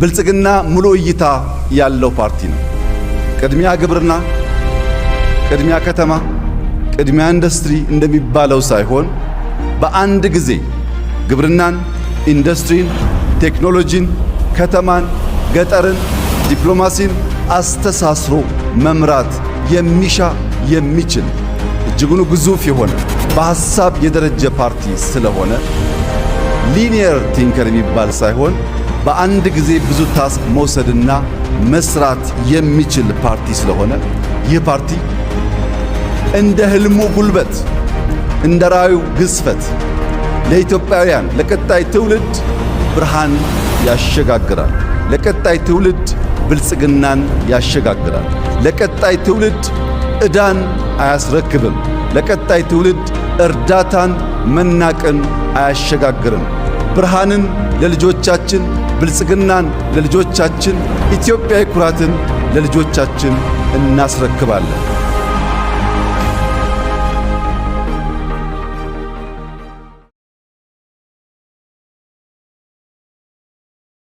ብልጽግና ሙሉ እይታ ያለው ፓርቲ ነው። ቅድሚያ ግብርና፣ ቅድሚያ ከተማ፣ ቅድሚያ ኢንዱስትሪ እንደሚባለው ሳይሆን በአንድ ጊዜ ግብርናን፣ ኢንዱስትሪን፣ ቴክኖሎጂን፣ ከተማን፣ ገጠርን፣ ዲፕሎማሲን አስተሳስሮ መምራት የሚሻ የሚችል እጅጉን ግዙፍ የሆነ በሐሳብ የደረጀ ፓርቲ ስለሆነ ሊኒየር ቲንከር የሚባል ሳይሆን በአንድ ጊዜ ብዙ ታስክ መውሰድና መስራት የሚችል ፓርቲ ስለሆነ ይህ ፓርቲ እንደ ህልሙ ጉልበት እንደ ራዕዩ ግዝፈት ለኢትዮጵያውያን ለቀጣይ ትውልድ ብርሃን ያሸጋግራል። ለቀጣይ ትውልድ ብልጽግናን ያሸጋግራል። ለቀጣይ ትውልድ ዕዳን አያስረክብም። ለቀጣይ ትውልድ እርዳታን መናቅን አያሸጋግርም። ብርሃንን ለልጆቻችን፣ ብልጽግናን ለልጆቻችን፣ ኢትዮጵያዊ ኩራትን ለልጆቻችን እናስረክባለን።